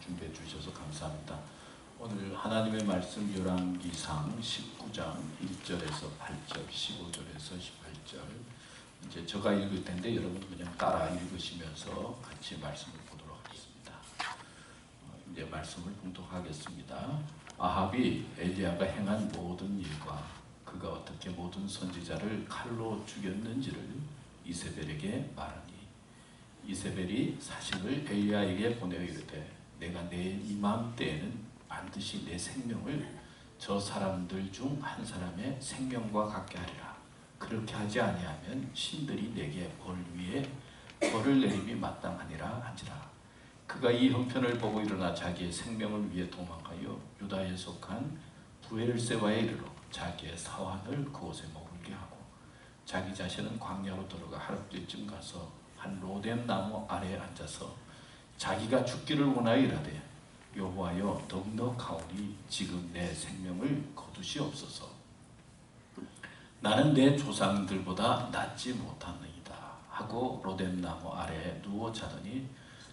준비해 주셔서 감사합니다. 오늘 하나님의 말씀 열왕기상 19장 1절에서 8절, 15절에서 18절 이제 제가 읽을 텐데 여러분 그냥 따라 읽으시면서 같이 말씀을 보도록 하겠습니다. 이제 말씀을 봉독하겠습니다. 아합이 엘리야가 행한 모든 일과 그가 어떻게 모든 선지자를 칼로 죽였는지를 이세벨에게 말하니 이세벨이 사식을 엘리야에게 보내어 이르되 내가 내일 이맘때에는 반드시 내 생명을 저 사람들 중 한 사람의 생명과 같게 하리라. 그렇게 하지 아니하면 신들이 내게 벌 위에 벌을 내림이 마땅하니라 한지라. 그가 이 형편을 보고 일어나 자기의 생명을 위해 도망하여 유다에 속한 부엘세바에 이르러 자기의 사환을 그곳에 머물게 하고 자기 자신은 광야로 들어가 하룻밤쯤 가서 한 로뎀 나무 아래에 앉아서 자기가 죽기를 원하여 이르되 여호와여 넉넉하오니 지금 내 생명을 거두시옵소서. 나는 내 조상들보다 낫지 못하느이다 하고 로뎀 나무 아래에 누워 자더니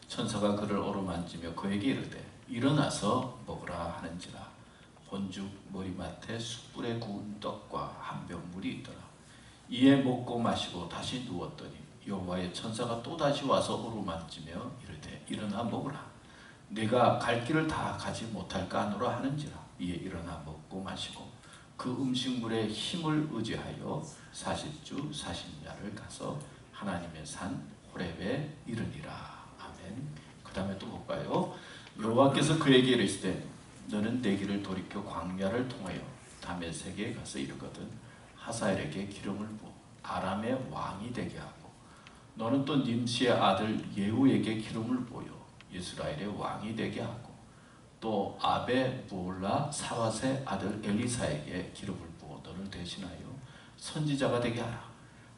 천사가 그를 어루만지며 그에게 이르되 일어나서 먹으라 하는지라. 본죽 머리맡에 숯불에 구운 떡과 한 병 물이 있더라. 이에 먹고 마시고 다시 누웠더니 여호와의 천사가 또다시 와서 어루만지며 이르되 일어나 먹으라. 내가 갈 길을 다 가지 못할까 하노라 하는지라. 이에 일어나 먹고 마시고 그 음식물에 힘을 의지하여 40주 40야를 가서 하나님의 산 호렙에 이르니라. 아멘. 그 다음에 또 볼까요? 여호와께서 그에게 이르시되 너는 내 길을 돌이켜 광야를 통하여 다메섹에 가서 이르거든 하사엘에게 기름을 부어 아람의 왕이 되게 하고 너는 또 님시의 아들 예후에게 기름을 부어 이스라엘의 왕이 되게 하고 또 아베 부올라 사밧의 아들 엘리사에게 기름을 부어 너를 대신하여 선지자가 되게 하라.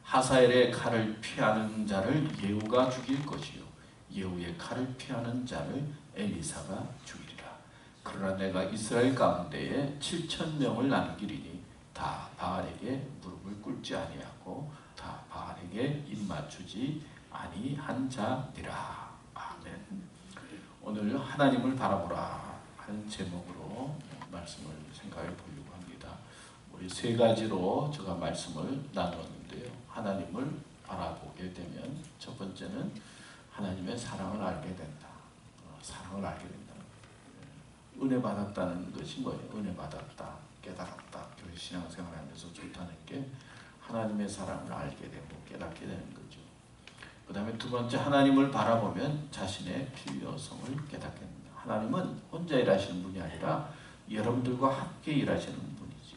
하사엘의 칼을 피하는 자를 예후가 죽일 것이요 예후의 칼을 피하는 자를 엘리사가 죽이리라. 그러나 내가 이스라엘 가운데에 7,000명을 나누기리니 다 바알에게 무릎을 꿇지 아니하고 다 바알에게 입맞추지 아니한 자니라. 아멘. 오늘 하나님을 바라보라 하는 제목으로 말씀을 생각해 보려고 합니다. 우리 세 가지로 제가 말씀을 나누었는데요. 하나님을 알아보게 되면 첫 번째는 하나님의 사랑을 알게 된다. 사랑을 알게 된다. 은혜 받았다는 것이 뭐예요? 은혜 받았다, 깨달았다. 교회 신앙생활하면서 좋다는 게 하나님의 사랑을 알게 되고 깨닫게 되는 거죠. 그 다음에 두 번째, 하나님을 바라보면 자신의 필요성을 깨닫게 됩니다. 하나님은 혼자 일하시는 분이 아니라 여러분들과 함께 일하시는 분이죠.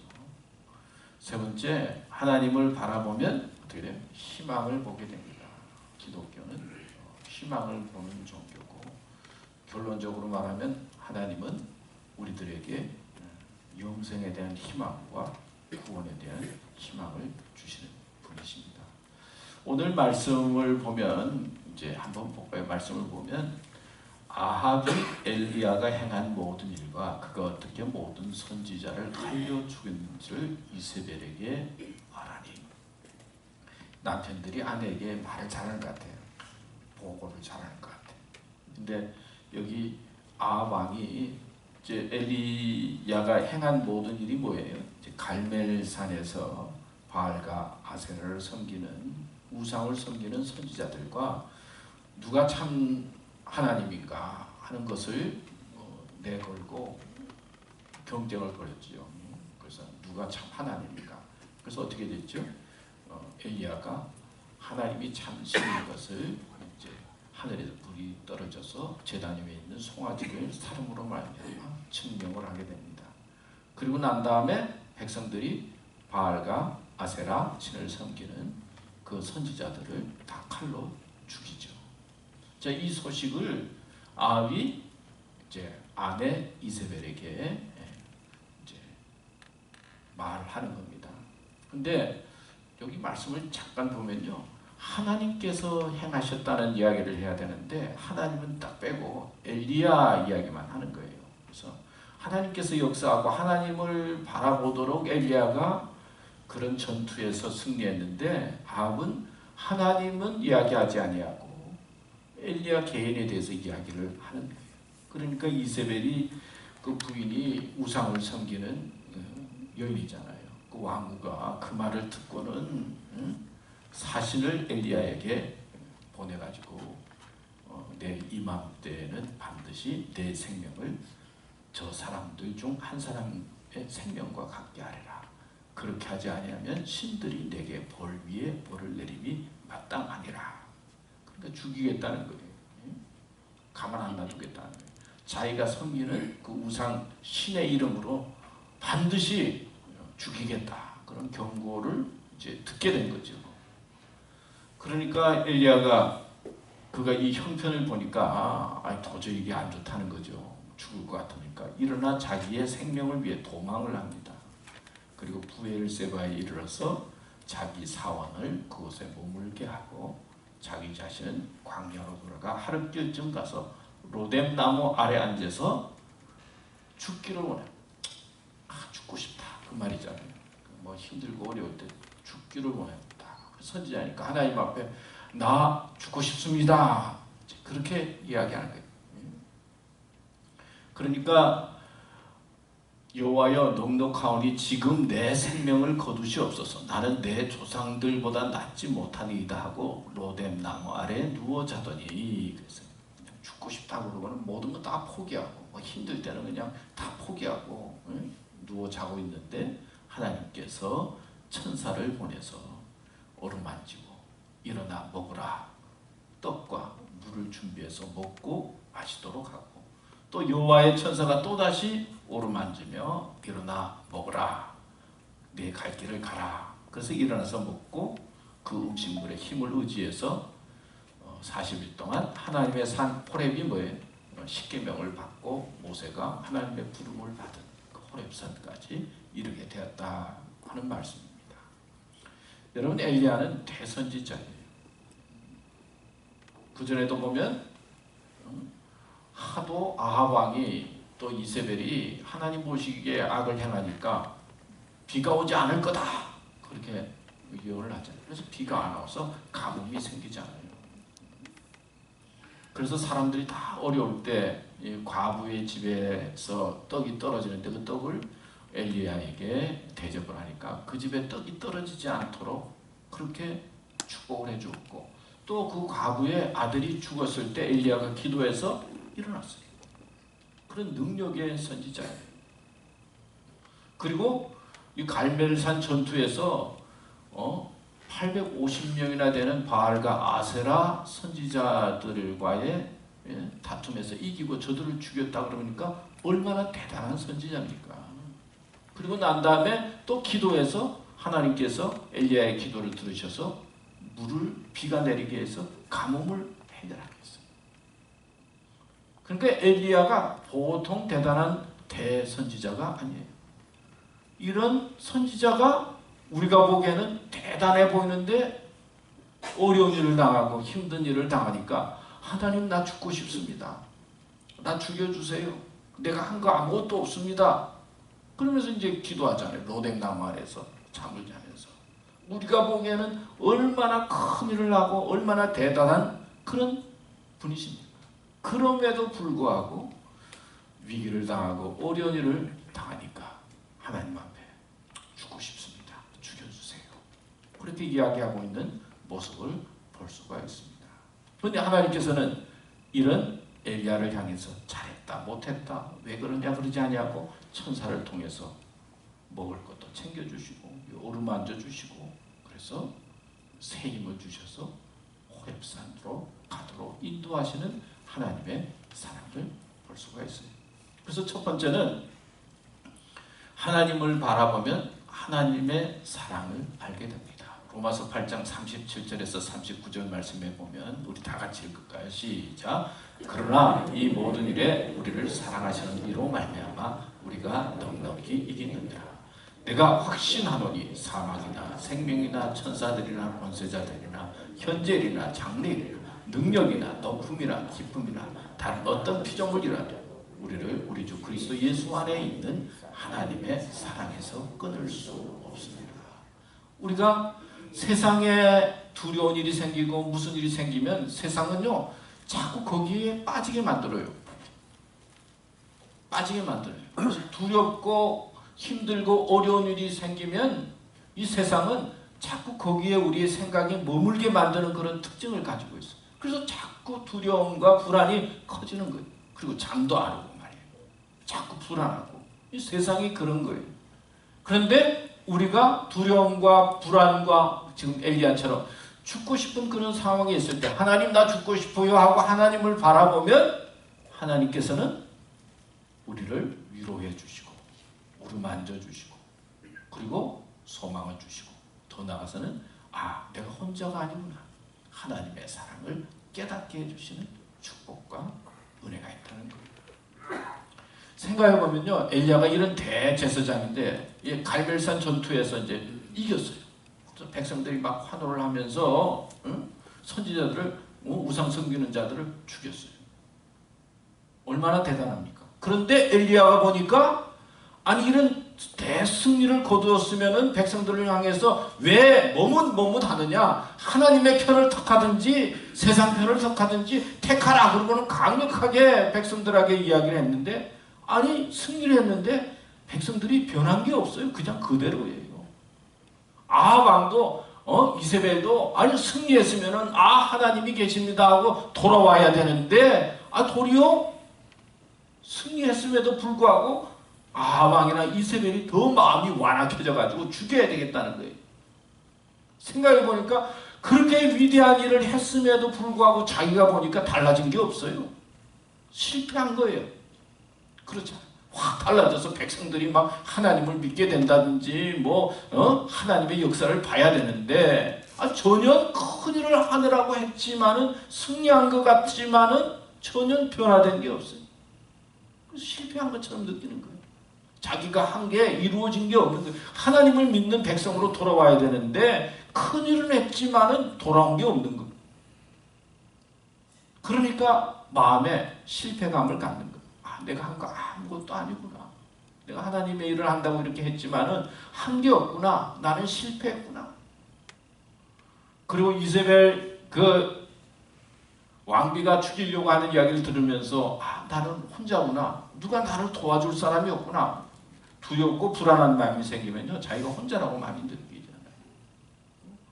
세 번째, 하나님을 바라보면 어떻게 돼요? 희망을 보게 됩니다. 기독교는 희망을 보는 종교고, 결론적으로 말하면 하나님은 우리들에게 영생에 대한 희망과 구원에 대한 희망을 주시는 분이십니다. 오늘 말씀을 보면 이제 한번 볼까요? 말씀을 보면 아합이 엘리야가 행한 모든 일과 그가 어떻게 모든 선지자를 칼로 죽였는지를 이세벨에게 말하니 남편들이 아내에게 말을 잘하는 것 같아요. 보고를 잘하는 것 같아요. 근데 여기 아합 왕이 이제 엘리야가 행한 모든 일이 뭐예요? 이제 갈멜산에서 바알과 아세라를 섬기는 우상을 섬기는 선지자들과 누가 참 하나님인가 하는 것을 내걸고 경쟁을 벌였지요. 그래서 누가 참 하나님인가. 그래서 어떻게 됐죠? 엘리야가 하나님이 참 신인 것을 이제 하늘에서 불이 떨어져서 제단 위에 있는 송아지를 사름으로 말미암아 증명을 하게 됩니다. 그리고 난 다음에 백성들이 바알과 아세라 신을 섬기는 그 선지자들을 다 칼로 죽이죠. 자, 이 소식을 아합이 이제 아내 이세벨에게 이제 말하는 겁니다. 근데 여기 말씀을 잠깐 보면요, 하나님께서 행하셨다는 이야기를 해야 되는데 하나님은 딱 빼고 엘리야 이야기만 하는 거예요. 그래서 하나님께서 역사하고 하나님을 바라보도록 엘리야가 그런 전투에서 승리했는데 아합은 하나님은 이야기하지 아니하고 엘리야 개인에 대해서 이야기를 하는 거예요. 그러니까 이세벨이 그 부인이 우상을 섬기는 여인이잖아요. 그 왕후가 그 말을 듣고는 사신을 엘리야에게 보내가지고 내 이맘때는 반드시 내 생명을 저 사람들 중 한 사람의 생명과 같게 하리라. 그렇게 하지 아니하면 신들이 내게 벌 위에 벌을 내림이 마땅하니라. 그러니까 죽이겠다는 거예요. 가만 안 놔두겠다는 거예요. 자기가 섬기는 그 우상 신의 이름으로 반드시 죽이겠다. 그런 경고를 이제 듣게 된 거죠. 그러니까 엘리야가 그가 이 형편을 보니까 도저히 이게 안 좋다는 거죠. 죽을 것 같으니까 일어나 자기의 생명을 위해 도망을 합니다. 그리고 부엘세바에 이르러서 자기 사원을 그곳에 머물게 하고 자기 자신은 광야로 돌아가 하룻길쯤 가서 로뎀 나무 아래 앉아서 죽기를 원해. 죽고 싶다 그 말이잖아요. 뭐 힘들고 어려울 때 죽기를 원했다. 선지자니까 하나님 앞에 나 죽고 싶습니다. 그렇게 이야기하는 거예요. 그러니까 여호와여 넉넉하오니 지금 내 생명을 거두시옵소서. 나는 내 조상들보다 낫지 못하니이다 하고 로뎀 나무 아래 누워 자더니, 그래서 죽고 싶다고 그러고는 모든 거 다 포기하고 뭐 힘들 때는 그냥 다 포기하고 누워 자고 있는데 하나님께서 천사를 보내서 어루만지고 일어나 먹으라. 떡과 물을 준비해서 먹고 마시도록 하고, 또 여호와의 천사가 또다시 오르만지며 일어나 먹으라. 네 갈 길을 가라. 그래서 일어나서 먹고 그 음식물의 힘을 의지해서 40일 동안 하나님의 산 호렙이 뭐예요? 십계명을 받고 모세가 하나님의 부름을 받은 그 호렙산까지 이르게 되었다 하는 말씀입니다. 여러분, 엘리야는 대선지자예요. 그전에도 보면 하도 아합 왕이 또 이세벨이 하나님 보시기에 악을 행하니까 비가 오지 않을 거다 그렇게 예언을 하잖아요. 그래서 비가 안 와서 가뭄이 생기잖아요. 그래서 사람들이 다 어려울 때 과부의 집에서 떡이 떨어지는데 그 떡을 엘리야에게 대접을 하니까 그 집에 떡이 떨어지지 않도록 그렇게 축복을 해주었고, 또 그 과부의 아들이 죽었을 때 엘리야가 기도해서 일어났어요. 그런 능력의 선지자예요. 그리고 이 갈멜산 전투에서 850명이나 되는 바알과 아세라 선지자들과의 다툼에서 이기고 저들을 죽였다 그러니까 얼마나 대단한 선지자입니까? 그리고 난 다음에 또 기도해서 하나님께서 엘리야의 기도를 들으셔서 비가 내리게 해서 가뭄을 해결하겠어요. 그러니까 엘리야가 보통 대단한 대선지자가 아니에요. 이런 선지자가 우리가 보기에는 대단해 보이는데 어려운 일을 당하고 힘든 일을 당하니까 하나님 나 죽고 싶습니다. 나 죽여주세요. 내가 한 거 아무것도 없습니다. 그러면서 이제 기도하잖아요. 로뎀나무 아래서 잠을 자면서. 우리가 보기에는 얼마나 큰 일을 하고 얼마나 대단한 그런 분이십니까? 그럼에도 불구하고 위기를 당하고 어려운 일을 당하니까 하나님 앞에 죽고 싶습니다. 죽여주세요. 그렇게 이야기하고 있는 모습을 볼 수가 있습니다. 그런데 하나님께서는 이런 엘리야를 향해서 잘했다 못했다 왜 그러냐 그러지 않냐고 천사를 통해서 먹을 것도 챙겨주시고 어루만져 주시고, 그래서 새 힘을 주셔서 호렙산으로 가도록 인도하시는 하나님의 사랑을 볼 수가 있어요. 그래서 첫 번째는 하나님을 바라보면 하나님의 사랑을 알게 됩니다. 로마서 8장 37절에서 39절 말씀에 보면 우리 다 같이 읽을까요? 시작. 그러나 이 모든 일에 우리를 사랑하시는 이로 말미암아 우리가 넉넉히 이기느니라. 내가 확신하노니 사망이나 생명이나 천사들이나 권세자들이나 현재일이나 장래일이나 능력이나 높음이나 기쁨이나 다른 어떤 피조물이라도 우리를 우리 주 그리스도 예수 안에 있는 하나님의 사랑에서 끊을 수 없습니다. 우리가 세상에 두려운 일이 생기고 무슨 일이 생기면 세상은요 자꾸 거기에 빠지게 만들어요. 빠지게 만들어요. 그래서 두렵고 힘들고 어려운 일이 생기면 이 세상은 자꾸 거기에 우리의 생각이 머물게 만드는 그런 특징을 가지고 있어요. 그래서 자꾸 두려움과 불안이 커지는 거예요. 그리고 잠도 안 오고 말이에요. 자꾸 불안하고. 이 세상이 그런 거예요. 그런데 우리가 두려움과 불안과 지금 엘리야처럼 죽고 싶은 그런 상황에 있을 때 하나님 나 죽고 싶어요 하고 하나님을 바라보면 하나님께서는 우리를 위로해 주시고 어루만져 주시고 그리고 소망을 주시고 더 나아가서는 아 내가 혼자가 아니구나 하나님의 사랑을 깨닫게 해주시는 축복과 은혜가 있다는 거예요. 생각해보면요 엘리야가 이런 대제사장인데 갈멜산 전투에서 이제 이겼어요. 그래서 백성들이 막 환호를 하면서 선지자들을 우상 섬기는 자들을 죽였어요. 얼마나 대단합니까? 그런데 엘리야가 보니까 아니 이런 대승리를 거두었으면은 백성들을 향해서 왜 머뭇머뭇하느냐 하나님의 편을 택하든지 세상 편을 택하든지 택하라 그러고는 강력하게 백성들에게 이야기를 했는데 아니 승리를 했는데 백성들이 변한 게 없어요. 그냥 그대로예요. 아합 왕도 이세벨도 아니 승리했으면은 아 하나님이 계십니다 하고 돌아와야 되는데 도리어 승리했음에도 불구하고 아합 왕이나 이세벨이 더 마음이 완악해져 가지고 죽여야 되겠다는 거예요. 생각해 보니까 그렇게 위대한 일을 했음에도 불구하고 자기가 보니까 달라진 게 없어요. 실패한 거예요. 그렇잖아요. 확 달라져서 백성들이 막 하나님을 믿게 된다든지 하나님의 역사를 봐야 되는데 전혀 큰일을 하느라고 했지만은 승리한 것 같지만은 전혀 변화된 게 없어요. 실패한 것처럼 느끼는 거예요. 자기가 한 게 이루어진 게 없는 거예요. 하나님을 믿는 백성으로 돌아와야 되는데 큰일은 했지만은 돌아온 게 없는 거예요. 그러니까 마음에 실패감을 갖는 거예요. 내가 한 거 아무것도 아니구나. 내가 하나님의 일을 한다고 이렇게 했지만은 한 게 없구나. 나는 실패했구나. 그리고 이세벨 왕비가 죽이려고 하는 이야기를 들으면서 나는 혼자구나. 누가 나를 도와줄 사람이 없구나. 두렵고 불안한 마음이 생기면요. 자기가 혼자라고 마음이 느끼잖아요.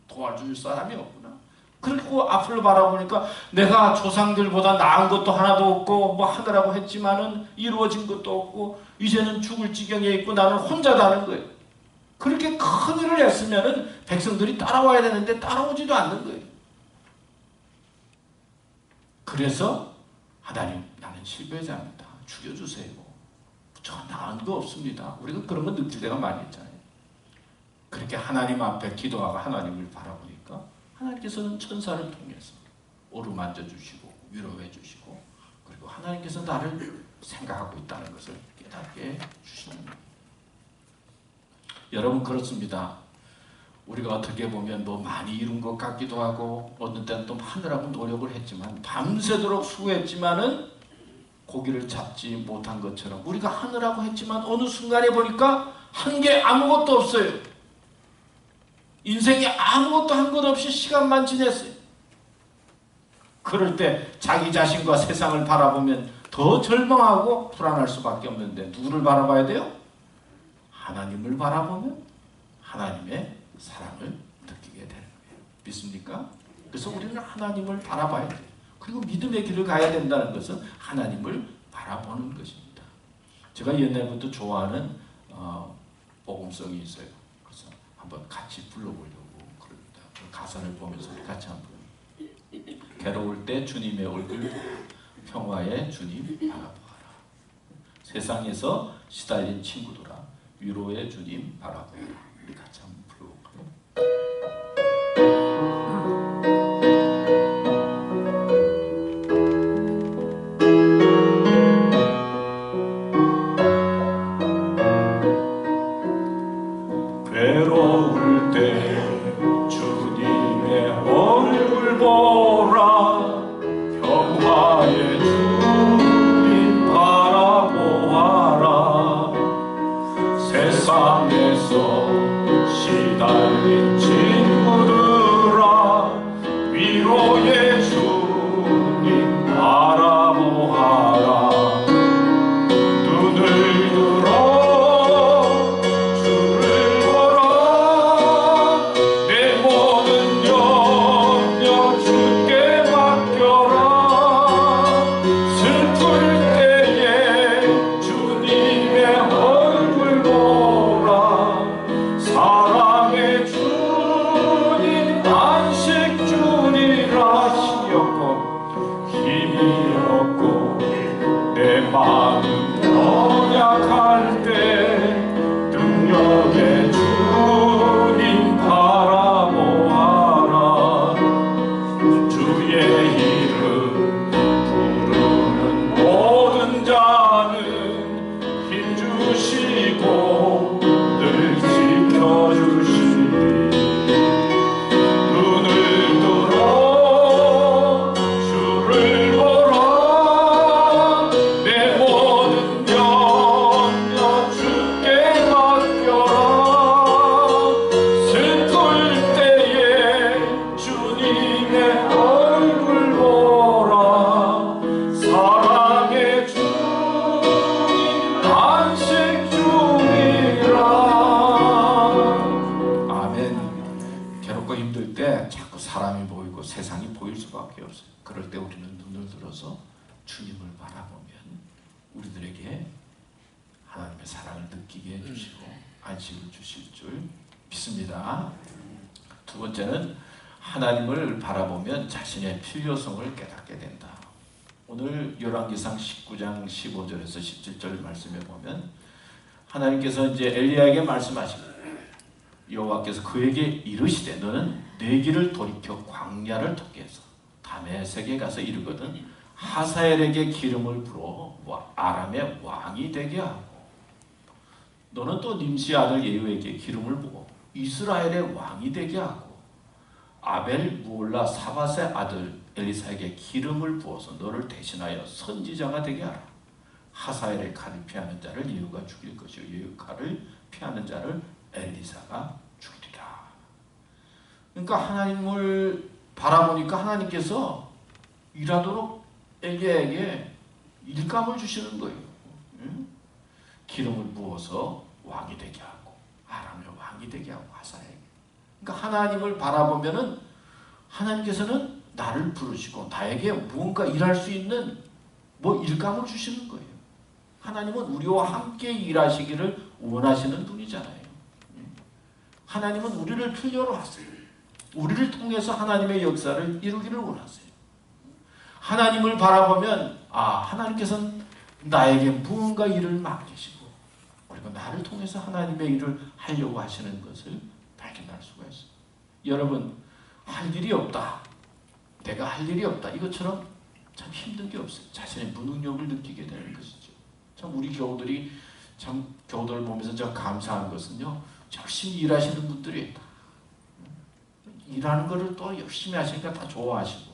도와줄 사람이 없구나. 그리고 앞을 바라보니까 내가 조상들보다 나은 것도 하나도 없고 하느라고 했지만은 이루어진 것도 없고 이제는 죽을 지경에 있고 나는 혼자다는 거예요. 그렇게 큰 일을 했으면은 백성들이 따라와야 되는데 따라오지도 않는 거예요. 그래서 하나님 나는 실패자입니다. 죽여주세요. 저 나은 거 없습니다. 우리가 그런 거 느낄 때가 많이 있잖아요. 그렇게 하나님 앞에 기도하고 하나님을 바라보니까 하나님께서는 천사를 통해서 어루만져 주시고 위로해 주시고 그리고 하나님께서 나를 생각하고 있다는 것을 깨닫게 주시는 거예요. 여러분 그렇습니다. 우리가 어떻게 보면 많이 이룬 것 같기도 하고 어느 때는 또 하느라고 노력을 했지만 밤새도록 수고했지만은 고기를 잡지 못한 것처럼 우리가 하느라고 했지만 어느 순간에 보니까 한 게 아무것도 없어요. 인생에 아무것도 한 것 없이 시간만 지냈어요. 그럴 때 자기 자신과 세상을 바라보면 더 절망하고 불안할 수밖에 없는데 누구를 바라봐야 돼요? 하나님을 바라보면 하나님의 사랑을 느끼게 되는 거예요. 믿습니까? 그래서 우리는 하나님을 바라봐야 돼요. 그리고 믿음의 길을 가야 된다는 것은 하나님을 바라보는 것입니다. 제가 옛날부터 좋아하는 복음성이 있어요. 그래서 한번 같이 불러보려고 그럽니다. 가사를 보면서 같이 한번 괴로울 때 주님의 얼굴 평화의 주님 바라보아라. 세상에서 시달린 친구들아 위로의 주님 바라보아라. 우리 같이 한번 불러볼까요? 외로울 때 주님의 얼굴 보라. 평화의 주님 바라보아라. 세상에서 내 마음 연약할 때 능력의 주님 바라보아라. 주의 이름 부르는 모든 자는 힘 주시고 늘 지켜주시리. 눈을 들어 주를 보라. 내 모든 염려 주께 맡겨라. 슬플 때에 주님의 얼굴 보라. 사랑의 주님 안식 주이라. 아멘. 괴롭고 힘들 때 자꾸 사람이 보이고 세상이 보일 수밖에 없어요. 그럴 때 우리는 눈을 들어서 주님을 바라보면 우리들에게 하나님의 사랑을 느끼게 해주시고 안식을 주실 줄 믿습니다. 두 번째는 하나님을 바라보면 자신의 필요성을 깨닫게 된다. 오늘 열왕기상 19장 15절에서 17절 말씀에 보면 하나님께서 이제 엘리야에게 말씀하십니다. 여호와께서 그에게 이르시되 너는 내 길을 돌이켜 광야를 통해 해서 다메섹에 가서 이르거든 하사엘에게 기름을 부어 아람의 왕이 되게 하고 너는 또 님시 아들 예후에게 기름을 부어 이스라엘의 왕이 되게 하고 아벨 무올라 사밧의 아들 엘리사에게 기름을 부어서 너를 대신하여 선지자가 되게 하라. 하사엘의 칼을 피하는 자를 예후가 죽일 것이요 예후 칼을 피하는 자를 엘리사가 죽이리라. 그러니까 하나님을 바라보니까 하나님께서 일하도록 엘리야에게 일감을 주시는 거예요. 기름을 부어서 왕이 되게 하고 아람의 왕이 되게 하고 하사엘에게. 그러니까 하나님을 바라보면은 하나님께서는 나를 부르시고 나에게 무언가 일할 수 있는 일감을 주시는 거예요. 하나님은 우리와 함께 일하시기를 원하시는 분이잖아요. 하나님은 우리를 필요로 하세요. 우리를 통해서 하나님의 역사를 이루기를 원하세요. 하나님을 바라보면 하나님께서는 나에게 무언가 일을 맡기시고 그리고 나를 통해서 하나님의 일을 하려고 하시는 것을 발견할 수가 있어요. 여러분, 할 일이 없다. 내가 할 일이 없다. 이것처럼 참 힘든 게 없어요. 자신의 무능력을 느끼게 되는 것이죠. 참 우리 교우들이 참 교우들을 보면서 저 감사한 것은요. 열심히 일하시는 분들이 일하는 것을 또 열심히 하시니까 다 좋아하시고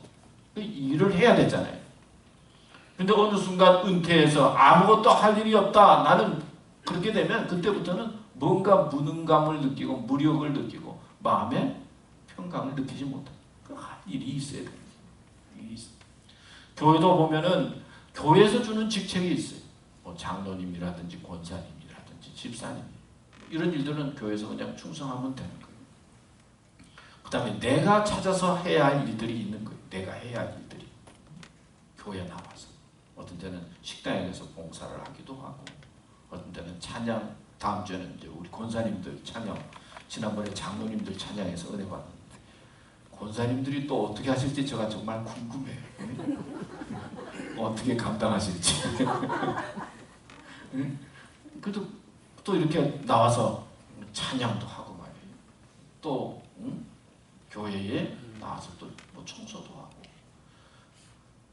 일을 해야 되잖아요. 근데 어느 순간 은퇴해서 아무것도 할 일이 없다. 나는 그렇게 되면 그때부터는 뭔가 무능감을 느끼고 무력을 느끼고 마음에 평강을 느끼지 못해요. 할 일이 있어야 돼요. 교회도 보면은 교회에서 주는 직책이 있어요. 장로님이라든지 권사님이라든지 집사님 이런 일들은 교회에서 그냥 충성하면 되는 거예요. 그 다음에 내가 찾아서 해야 할 일들이 있는 거예요. 내가 해야 할 일들이 교회에 나와서 어떤 때는 식당에 가서 봉사를 하기도 하고 어떤 때는 찬양 다음 주에는 이제 우리 권사님들 찬양 지난번에 장로님들 찬양에서 은혜 받았는데 권사님들이 또 어떻게 하실지 제가 정말 궁금해요. 어떻게 감당하실지. 그래도 또 이렇게 나와서 찬양도 하고 말이에요. 또 교회에 나와서 또 청소도 하고.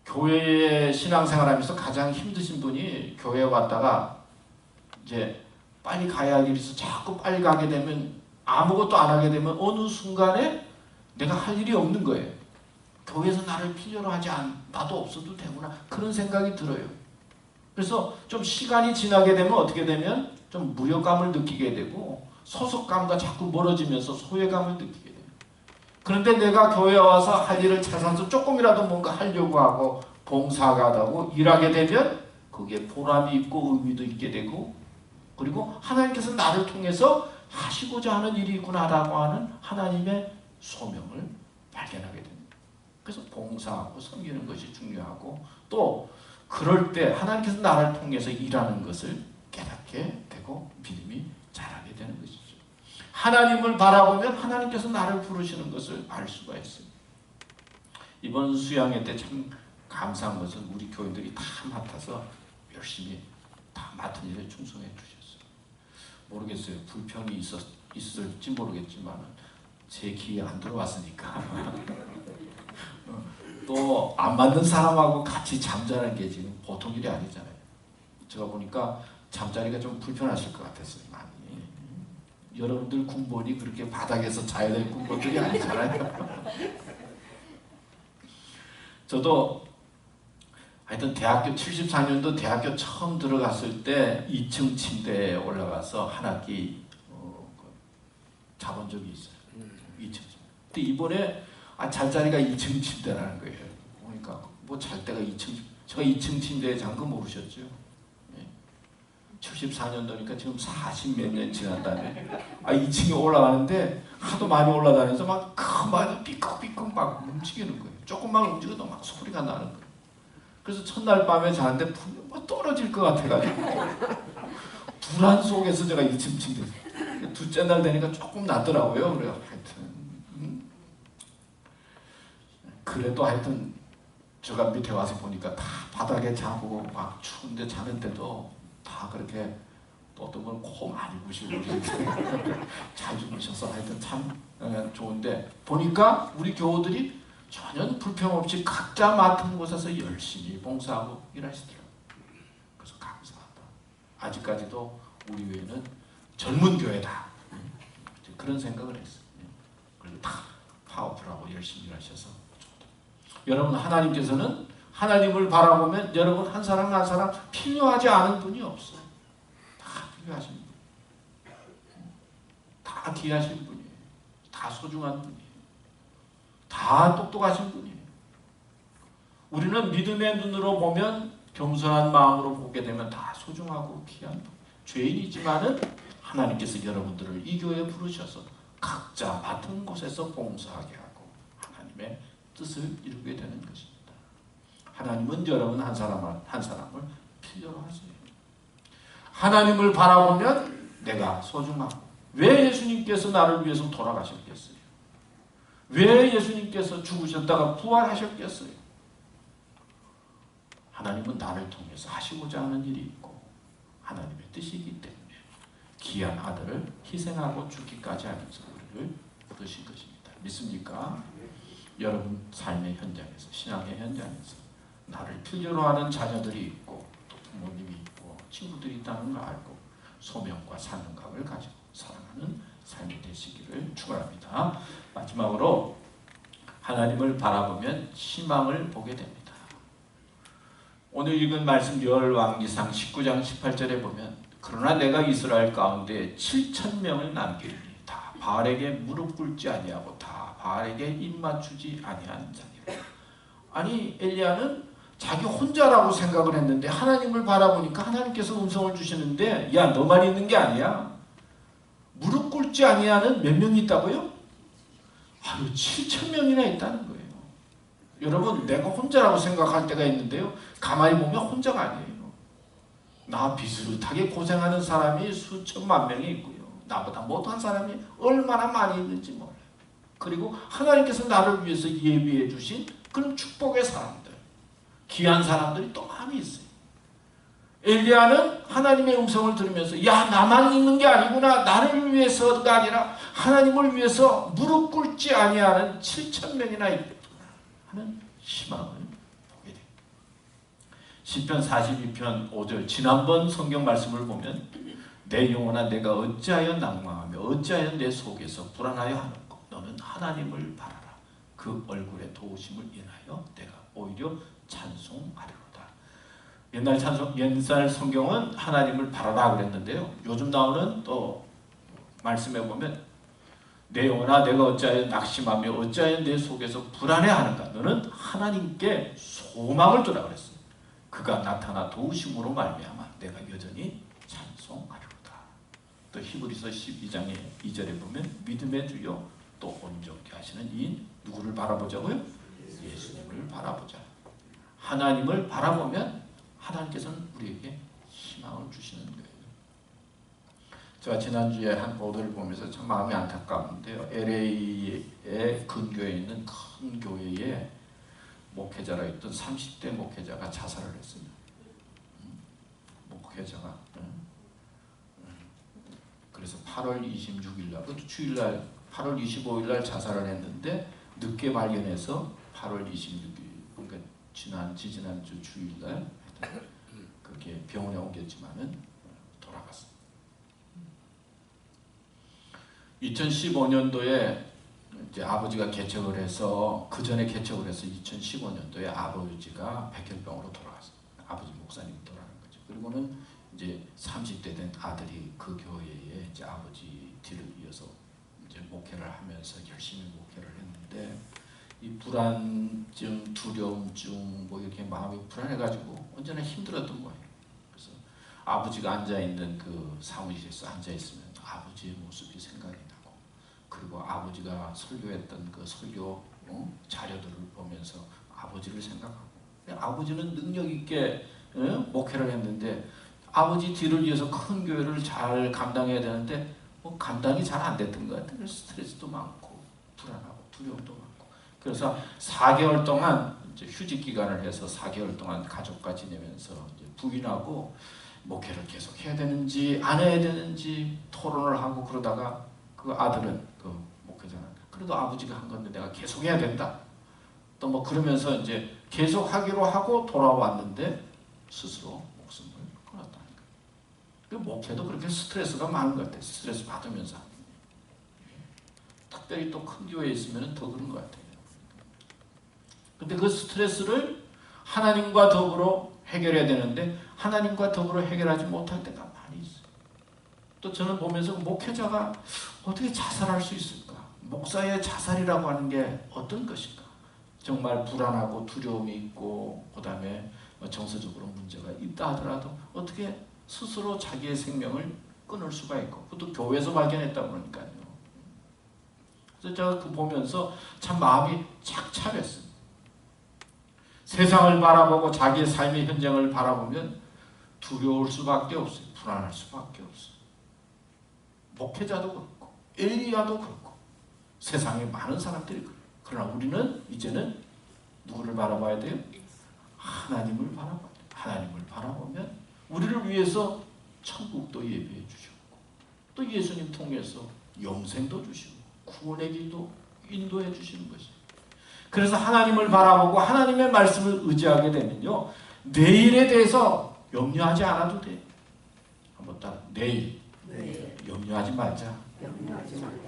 교회에 신앙생활하면서 가장 힘드신 분이 교회에 왔다가 이제 빨리 가야 할 일이 있어서 자꾸 빨리 가게 되면 아무것도 안 하게 되면 어느 순간에 내가 할 일이 없는 거예요. 교회에서 나를 필요로 하지 나도 없어도 되구나 그런 생각이 들어요. 그래서 좀 시간이 지나게 되면 어떻게 되면 좀 무력감을 느끼게 되고 소속감과 자꾸 멀어지면서 소외감을 느끼게 돼요. 그런데 내가 교회에 와서 할 일을 찾아서 조금이라도 뭔가 하려고 하고 봉사가 하고 일하게 되면 거기에 보람이 있고 의미도 있게 되고 그리고 하나님께서 나를 통해서 하시고자 하는 일이 있구나라고 하는 하나님의 소명을 발견하게 됩니다. 그래서 봉사하고 섬기는 것이 중요하고 또 그럴 때 하나님께서 나를 통해서 일하는 것을 깨닫게 되고 믿음이 자라게 되는 것이죠. 하나님을 바라보면 하나님께서 나를 부르시는 것을 알 수가 있어요. 이번 수양회 때 참 감사한 것은 우리 교인들이 다 맡아서 열심히 다 맡은 일에 충성해 주셨어요. 모르겠어요. 불평이 있을지 모르겠지만 제 귀에 안 들어왔으니까 또 안 맞는 사람하고 같이 잠자는 게 지금 보통 일이 아니잖아요. 제가 보니까 잠자리가 좀 불편하실 것 같았어요. 많이. 여러분들 군번이 그렇게 바닥에서 자야 될 군번들이 아니잖아요. 저도 하여튼 대학교 74년도 대학교 처음 들어갔을 때 2층 침대에 올라가서 한 학기 자본 적이 있어요. 2층 침대. 근데 이번에 잠자리가 2층 침대라는 거예요. 그러니까 뭐 잘 때가 2층, 제가 2층 침대에 잔 거 모르셨죠? 74년도니까 지금 40 몇 년 지났다네. 2층에 올라가는데 하도 많이 올라다녀서 막 그만 삐걱삐걱 막 움직이는 거예요. 조금만 움직여도 막 소리가 나는 거예요. 그래서 첫날 밤에 자는데 분명 뭐 떨어질 것 같아가지고 불안 속에서 제가 2층 침대. 둘째 날 되니까 조금 낫더라고요. 그래요. 하여튼 그래도 하여튼 제가 밑에 와서 보니까 다 바닥에 자고 막 추운데 자는데도 다 그렇게 또 어떤 분 코 많이 부시고 잘 주무셔서 하여튼 참 좋은데 보니까 우리 교우들이 전혀 불평 없이 각자 맡은 곳에서 열심히 봉사하고 일하시더라고요. 그래서 감사하다. 아직까지도 우리 교회는 젊은 교회다. 그런 생각을 했어요. 그리고 다 파워풀하고 열심히 일하셔서 좋다. 여러분 하나님께서는 하나님을 바라보면 여러분 한 사람 한 사람 필요하지 않은 분이 없어요. 다 필요하신 분. 다 귀하신 분이에요. 다 소중한 분이에요. 다 똑똑하신 분이에요. 우리는 믿음의 눈으로 보면 겸손한 마음으로 보게 되면 다 소중하고 귀한 분. 죄인이지만은 하나님께서 여러분들을 이 교회에 부르셔서 각자 맡은 곳에서 봉사하게 하고 하나님의 뜻을 이루게 되는 것입니다. 하나님은 여러분 한 사람을 필요로 하세요. 하나님을 바라보면 내가 소중하고 왜 예수님께서 나를 위해서 돌아가셨겠어요? 왜 예수님께서 죽으셨다가 부활하셨겠어요? 하나님은 나를 통해서 하시고자 하는 일이 있고 하나님의 뜻이기 때문에 귀한 아들을 희생하고 죽기까지 하면서 우리를 부르신 것입니다. 믿습니까? 여러분 삶의 현장에서 신앙의 현장에서 나를 필요로 하는 자녀들이 있고 또 부모님이 있고 친구들이 있다는 걸 알고 소명과 사명감을 가지고 사랑하는 삶이 되시기를 축원합니다. 마지막으로 하나님을 바라보면 희망을 보게 됩니다. 오늘 읽은 말씀 열왕기상 19장 18절에 보면 그러나 내가 이스라엘 가운데 7,000명을 남기리니 다 바알에게 무릎 꿇지 아니하고 다 바알에게 입 맞추지 아니한 자니라. 아니 엘리야는 자기 혼자라고 생각을 했는데 하나님을 바라보니까 하나님께서 음성을 주시는데 야 너만 있는 게 아니야. 무릎 꿇지 아니하는 몇 명이 있다고요? 7,000명이나 있다는 거예요. 여러분 내가 혼자라고 생각할 때가 있는데요. 가만히 보면 혼자가 아니에요. 나 비슷하게 고생하는 사람이 수천만 명이 있고요. 나보다 못한 사람이 얼마나 많이 있는지 몰라요. 그리고 하나님께서 나를 위해서 예비해 주신 그런 축복의 사람들, 귀한 사람들이 또 많이 있어요. 엘리야는 하나님의 음성을 들으면서 야 나만 있는 게 아니구나. 나를 위해서가 아니라 하나님을 위해서 무릎 꿇지 아니하는 7,000명이나 있구나 하는 희망을 보게 됩니다. 시편 42편 5절 지난번 성경 말씀을 보면 내 영혼아 내가 어찌하여 낭망하며 어찌하여 내 속에서 불안하여 하는고 너는 하나님을 바라라. 그 얼굴의 도우심을 인하여 내가 오히려 찬송하리로다. 옛날 성경은 하나님을 바라라 그랬는데요. 요즘 나오는 또 말씀에 보면 내 영혼아 내가 어찌하여 낙심하며 어찌하여 내 속에서 불안해하는가. 너는 하나님께 소망을 두라 그랬어요. 그가 나타나 도우심으로 말미암아 내가 여전히 찬송하리로다. 또 히브리서 12장의 2절에 보면 믿음의 주요 또 온전케 하시는 이인 누구를 바라보자고요? 예수님을 바라보자. 하나님을 바라보면 하나님께서는 우리에게 희망을 주시는 거예요. 제가 지난주에 한 보도를 보면서 참 마음이 안타까운데요. LA의 근교에 있는 큰 교회에 목회자라 했던 30대 목회자가 자살을 했어요. 목회자가. 그래서 8월 26일 날, 그것도 주일날 8월 25일 날 자살을 했는데 늦게 발견해서 8월 26일, 그러니까 지난주 주일날 그렇게 병원에 옮겼지만은 돌아갔습니다. 2015년도에 이제 아버지가 개척을 해서, 그 전에 개척을 해서 2015년도에 아버지가 백혈병으로 돌아갔습니다. 아버지 목사님이 돌아간 거죠. 그리고는 이제 30대 된 아들이 그 교회에 이제 아버지 뒤를 이어서 이제 목회를 하면서 열심히 목회를 했는데, 이 불안증, 두려움증, 뭐 이렇게 마음이 불안해가지고 언제나 힘들었던 거예요. 그래서 아버지가 앉아 있는 그 사무실에서 앉아 있으면 아버지의 모습이 생각이 나고, 그리고 아버지가 설교했던 그 설교 자료들을 보면서 아버지를 생각하고, 아버지는 능력 있게 목회를 했는데 아버지 뒤를 이어서 큰 교회를 잘 감당해야 되는데 뭐 감당이 잘 안 됐던 것 같아요. 스트레스도 많고 불안하고 두려움도 많고. 그래서 4개월 동안 이제 휴직 기간을 해서 4개월 동안 가족과 지내면서 이제 부인하고 목회를 계속 해야 되는지 안 해야 되는지 토론을 하고, 그러다가 그 아들은, 그 목회자는, 그래도 아버지가 한 건데 내가 계속 해야 된다. 또 뭐 그러면서 이제 계속 하기로 하고 돌아왔는데 스스로 목숨을 끊었다는 거예요. 목회도 그렇게 스트레스가 많은 것 같아요. 스트레스 받으면서. 특별히 또 큰 교회에 있으면 더 그런 것 같아요. 근데 그 스트레스를 하나님과 더불어 해결해야 되는데 하나님과 더불어 해결하지 못할 때가 많이 있어요. 또 저는 보면서 목회자가 어떻게 자살할 수 있을까? 목사의 자살이라고 하는 게 어떤 것인가? 정말 불안하고 두려움이 있고, 그 다음에 정서적으로 문제가 있다 하더라도 어떻게 스스로 자기의 생명을 끊을 수가 있고, 그것도 교회에서 발견했다 그러니까요. 그래서 제가 그 보면서 참 마음이 착잡했어요. 세상을 바라보고 자기의 삶의 현장을 바라보면 두려울 수밖에 없어요. 불안할 수밖에 없어요. 목회자도 그렇고 엘리야도 그렇고 세상에 많은 사람들이 그래요. 그러나 우리는 이제는 누구를 바라봐야 돼요? 하나님을 바라봐야 돼요. 하나님을 바라보면 우리를 위해서 천국도 예배해 주셨고, 또 예수님 통해서 영생도 주시고 구원의 길도 인도해 주시는 것이에요. 그래서 하나님을 바라보고 하나님의 말씀을 의지하게 되면요, 내일에 대해서 염려하지 않아도 돼요. 한번 따라, 내일. 염려하지 말자.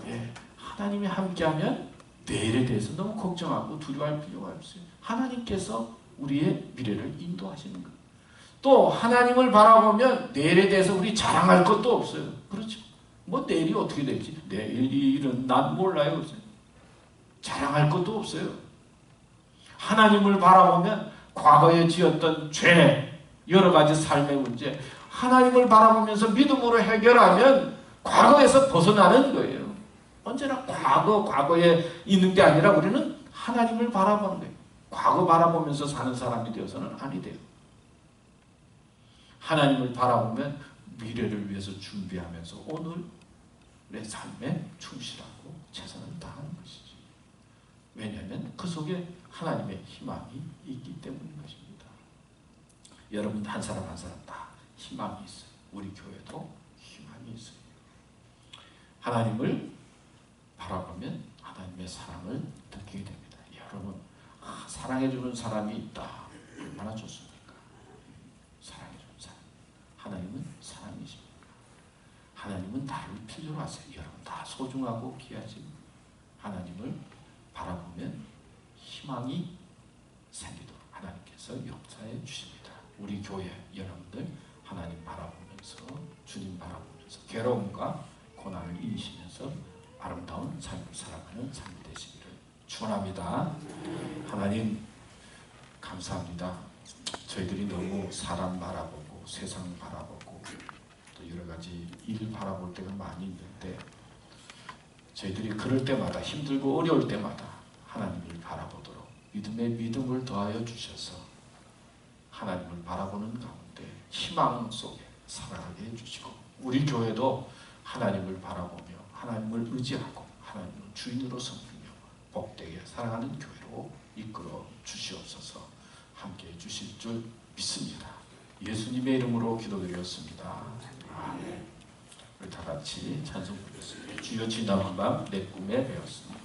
예, 하나님이 함께하면 내일에 대해서 너무 걱정하고 두려워할 필요가 없어요. 하나님께서 우리의 미래를 인도하시는 거예요. 또 하나님을 바라보면 내일에 대해서 우리 자랑할 것도 없어요. 그렇죠? 뭐 내일이 어떻게 될지, 내일은 난 몰라요. 자랑할 것도 없어요. 하나님을 바라보면 과거에 지었던 죄, 여러 가지 삶의 문제, 하나님을 바라보면서 믿음으로 해결하면 과거에서 벗어나는 거예요. 언제나 과거에 있는 게 아니라 우리는 하나님을 바라보는 거예요. 과거 바라보면서 사는 사람이 되어서는 아니 돼요. 하나님을 바라보면 미래를 위해서 준비하면서 오늘의 삶에 충실하고 최선을 다하는 것이죠. 왜냐하면 그 속에 하나님의 희망이 있기 때문인 것입니다. 여러분 한 사람 한 사람 다 희망이 있어요. 우리 교회도 희망이 있어요. 하나님을 바라보면 하나님의 사랑을 느끼게 됩니다. 여러분, 사랑해주는 사람이 있다. 얼마나 좋습니까? 사랑해주는 사람. 하나님은 사랑이십니다. 하나님은 나를 필요로 하세요. 여러분 다 소중하고 귀하지. 하나님을 바라보면 희망이 생기도록 하나님께서 역사해 주십니다. 우리 교회 여러분들 하나님 바라보면서, 주님 바라보면서 괴로움과 고난을 이기시면서 아름다운 삶을 살아가는 삶이 되시기를 축원합니다. 하나님 감사합니다. 저희들이 너무 사람 바라보고 세상 바라보고 또 여러 가지 일 바라볼 때가 많이 있는데, 저희들이 그럴 때마다, 힘들고 어려울 때마다 하나님을 바라보도록 믿음의 믿음을 더하여 주셔서 하나님을 바라보는 가운데 희망 속에 살아가게 해주시고, 우리 교회도 하나님을 바라보며 하나님을 의지하고 하나님을 주인으로 섬기며 복되게 살아가는 교회로 이끌어 주시옵소서. 함께해 주실 줄 믿습니다. 예수님의 이름으로 기도드렸습니다. 아멘. 우리 다 같이 찬송 부르겠습니다. 주여 지나간 밤 내 꿈에 배웠습니다.